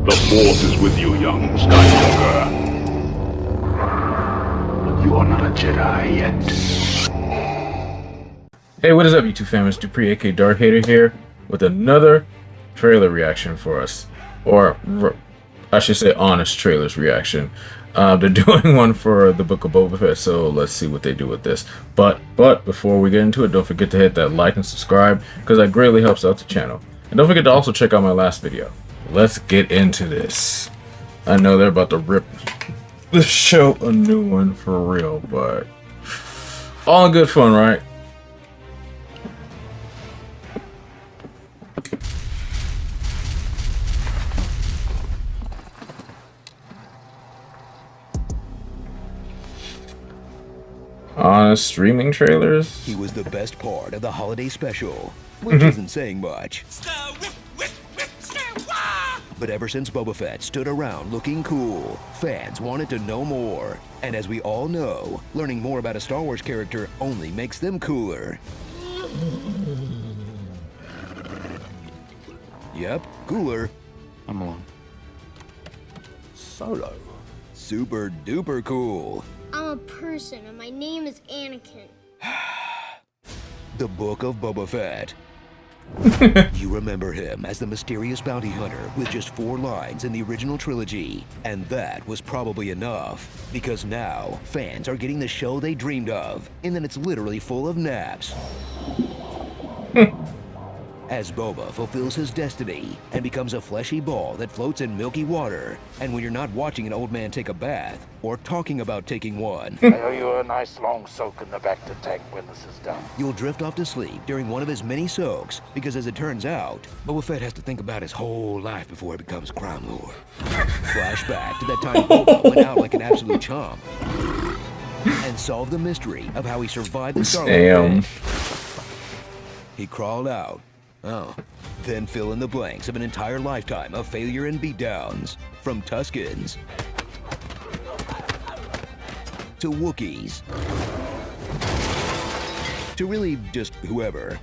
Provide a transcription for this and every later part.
The Force is with you, young Skywalker. You are not a Jedi yet. Hey, what is up, YouTube fam? It's Dupree, aka Dark Hater here, with another trailer reaction for us. Or, I should say, honest trailers reaction. They're doing one for the Book of Boba Fett, so let's see what they do with this. But before we get into it, don't forget to hit that like and subscribe, because that greatly helps out the channel. And don't forget to also check out my last video. Let's get into this. I know they're about to rip the show a new one for real, but all in good fun, right? Streaming trailers. He was the best part of the holiday special, which isn't saying much. But ever since Boba Fett stood around looking cool, fans wanted to know more. And as we all know, learning more about a Star Wars character only makes them cooler. Yep, cooler. I'm alone. Solo. Super duper cool. I'm a person, and my name is Anakin. The Book of Boba Fett. You remember him as the mysterious bounty hunter with just 4 lines in the original trilogy. And that was probably enough, because now fans are getting the show they dreamed of, and then it's literally full of naps. As Boba fulfills his destiny and becomes a fleshy ball that floats in milky water, and when you're not watching an old man take a bath or talking about taking one, I owe you a nice long soak in the bacta tank when this is done. you'll drift off to sleep during one of his many soaks, because as it turns out, Boba Fett has to think about his whole life before he becomes crime lord. Flashback to that time Boba went out like an absolute chomp and solved the mystery of how he survived the Starlight Pit. He crawled out. Oh, then fill in the blanks of an entire lifetime of failure and beatdowns, from Tuskens to Wookiees to really just whoever.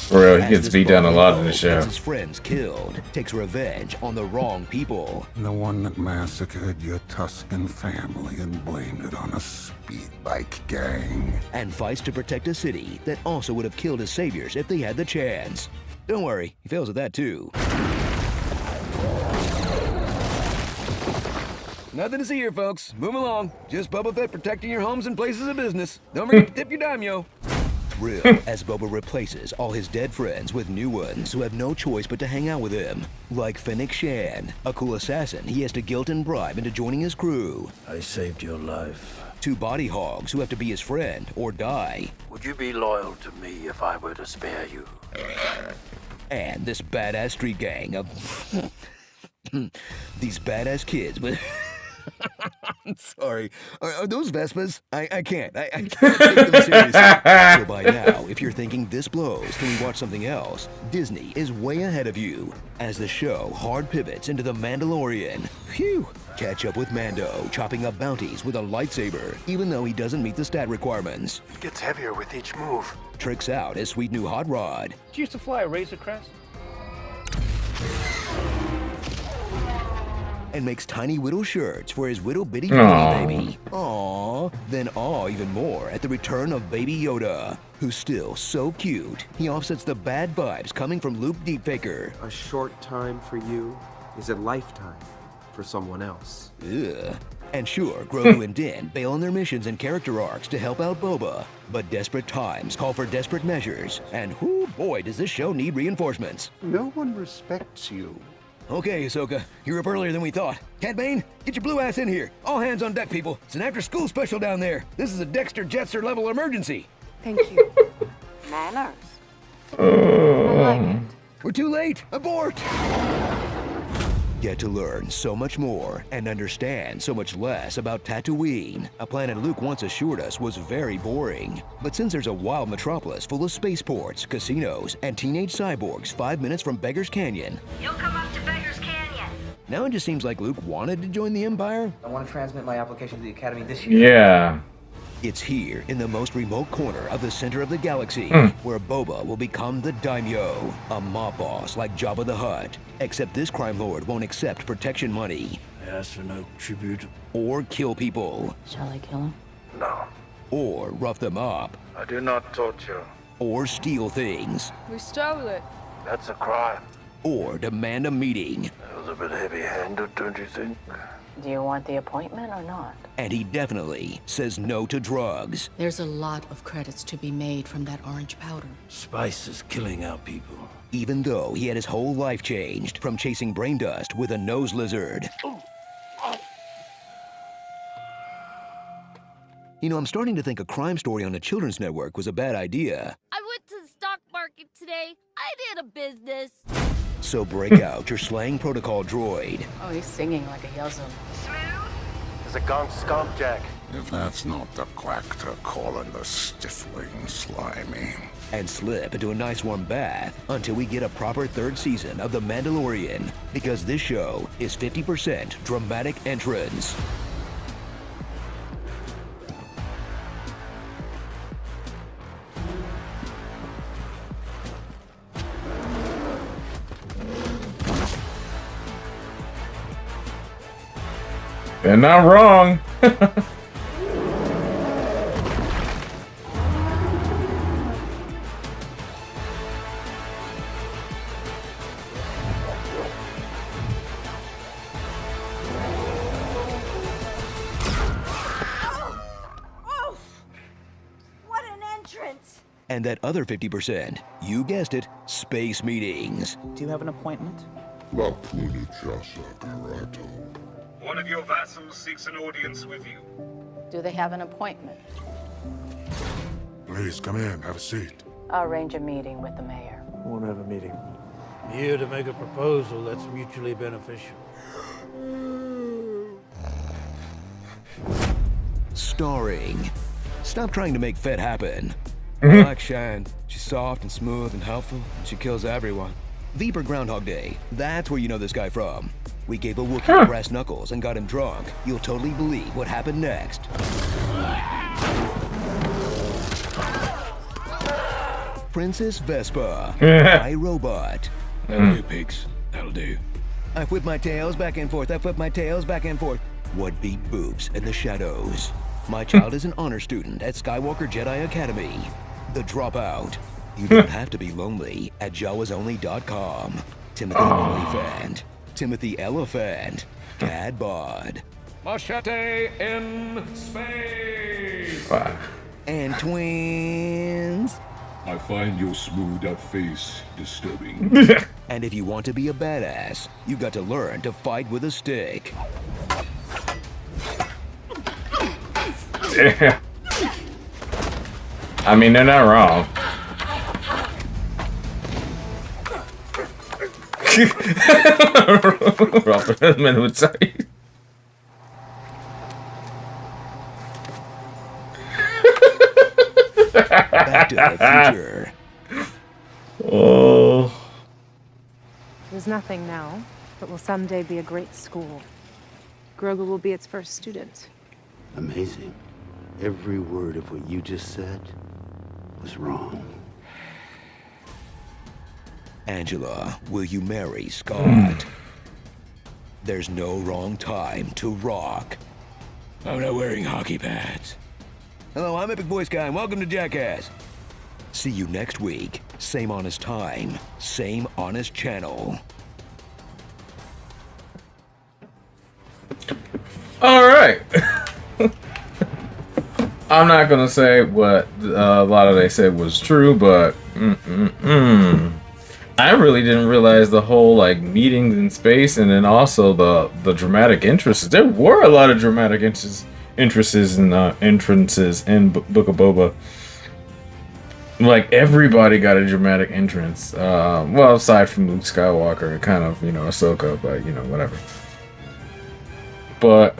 For real, he gets beat down a lot in the show. His friends killed, takes revenge on the wrong people. The one that massacred your Tusken family and blamed it on a speed bike gang. And fights to protect a city that also would have killed his saviors if they had the chance. Don't worry, he fails at that too. Nothing to see here, folks. Move along. Just Boba Fett protecting your homes and places of business. Don't forget to tip your dime, yo. Thrill as Boba replaces all his dead friends with new ones who have no choice but to hang out with him. Like Fennec Shan, a cool assassin he has to guilt and bribe into joining his crew. I saved your life. 2 body hogs who have to be his friend or die. Would you be loyal to me if I were to spare you? And this badass street gang of these badass kids with I'm sorry. Are those Vespas? I can't. I can't take them seriously. So by now, if you're thinking this blows, can we watch something else? Disney is way ahead of you. As the show hard pivots into The Mandalorian. Phew! Catch up with Mando, chopping up bounties with a lightsaber, even though he doesn't meet the stat requirements. It gets heavier with each move. Tricks out his sweet new hot rod. Did you used to fly a Razor Crest? And makes tiny whittle shirts for his whittle bitty baby. Aww. Then awe even more at the return of Baby Yoda, who's still so cute. He offsets the bad vibes coming from Luke Deepfaker. A short time for you is a lifetime for someone else. Ugh. And sure, Grogu and Din bail on their missions and character arcs to help out Boba. But desperate times call for desperate measures. And whoo boy, does this show need reinforcements. No one respects you. Okay, Ahsoka, you're up earlier than we thought. Cat Bane, get your blue ass in here. All hands on deck, people. It's an after-school special down there. This is a Dexter Jetster level emergency. Thank you. Manners. I like it. We're too late. Abort! Get to learn so much more and understand so much less about Tatooine, a planet Luke once assured us was very boring. But since there's a wild metropolis full of spaceports, casinos, and teenage cyborgs 5 minutes from Beggar's Canyon, You'll come up to Beggar's Canyon. now it just seems like Luke wanted to join the Empire. I want to transmit my application to the Academy this year. Yeah. It's here, in the most remote corner of the center of the galaxy, where Boba will become the daimyo, a mob boss like Jabba the Hutt. Except this crime lord won't accept protection money. Ask for no tribute. Or kill people. Shall I kill him? No. Or rough them up. I do not torture. Or steal things. We stole it. That's a crime. Or demand a meeting. That was a bit heavy-handed, don't you think? Do you want the appointment or not? And he definitely says no to drugs. There's a lot of credits to be made from that orange powder. Spice is killing our people. Even though he had his whole life changed from chasing brain dust with a nose lizard. You know, I'm starting to think a crime story on a children's network was a bad idea. I went to the stock market today. I did a business. So break out your slang protocol droid. Oh, he's singing like a yazoo. There's a gonk skunk, Jack. If that's not the quack to calling the stifling slimy. And slip into a nice warm bath until we get a proper third season of The Mandalorian. Because this show is 50% dramatic entrance. They're not wrong. What an entrance! And that other 50%, you guessed it, space meetings. Do you have an appointment? La Punichasa Karato. One of your vassals seeks an audience with you. Do they have an appointment? Please come in, have a seat. I'll arrange a meeting with the mayor. I want to have a meeting. Here to make a proposal that's mutually beneficial. Starring. Stop trying to make Fett happen. I like Shine. She's soft and smooth and helpful. She kills everyone. Viper Groundhog Day. That's where you know this guy from. We gave a Wookiee brass knuckles and got him drunk. You'll totally believe what happened next. Princess Vespa. iRobot. That'll do, pigs. That'll do. I whip my tails back and forth. I whip my tails back and forth. What beat boobs in the shadows? My child is an honor student at Skywalker Jedi Academy. The Dropout. You don't have to be lonely at jawasonly.com. Timothy Oliphant. Timothy Elephant. Cad Bod. Machete in space. Wow. And twins. I find your smoothed out face disturbing. And if you want to be a badass, you got to learn to fight with a stick. Yeah. I mean, they're not wrong. Robert would say. Back to the future. Oh. It is nothing now, but will someday be a great school. Grogu will be its first student. Amazing. Every word of what you just said was wrong. Angela, will you marry Scott? There's no wrong time to rock. I'm not wearing hockey pads. Hello, I'm Epic Voice Guy, and welcome to Jackass. See you next week. Same honest time, same honest channel. All right. I'm not gonna say what a lot of they said was true, but I really didn't realize the whole like meetings in space, and then also the dramatic interests. There were a lot of dramatic entrances in Book of Boba. Like everybody got a dramatic entrance. Well, aside from Luke Skywalker and kind of Ahsoka, but whatever. But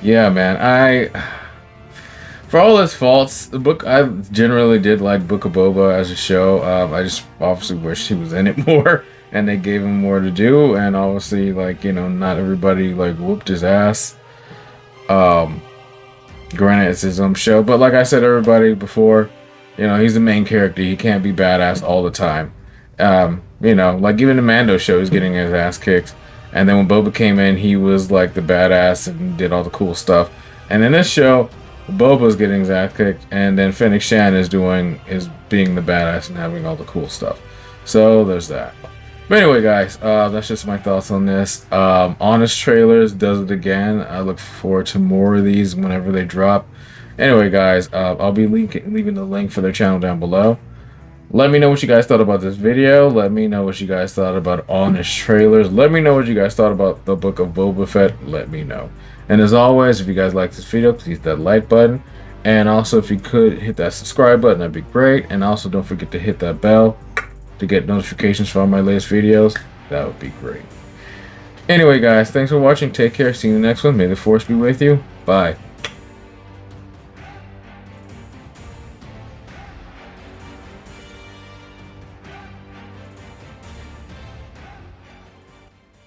yeah, man, for all its faults, I generally did like Book of Boba as a show. I just obviously wish he was in it more, and they gave him more to do, and obviously, not everybody whooped his ass. Granted, it's his own show, but like I said, everybody before, you know, he's the main character. He can't be badass all the time. You know, like even the Mando show, he's getting his ass kicked. And then when Boba came in, he was like the badass and did all the cool stuff. And in this show, Boba's getting his ass kicked, and then Fennec Shan is being the badass and having all the cool stuff. So there's that. But anyway, guys, that's just my thoughts on this. Honest Trailers does it again. I look forward to more of these whenever they drop. Anyway, guys, I'll be leaving the link for their channel down below. Let me know what you guys thought about this video. Let me know what you guys thought about Honest Trailers. Let me know what you guys thought about the Book of Boba Fett. Let me know. And as always, if you guys like this video, please hit that like button. And also, if you could hit that subscribe button, that'd be great. And also, don't forget to hit that bell to get notifications for all my latest videos. That would be great. Anyway, guys, thanks for watching. Take care. See you in the next one. May the Force be with you. Bye.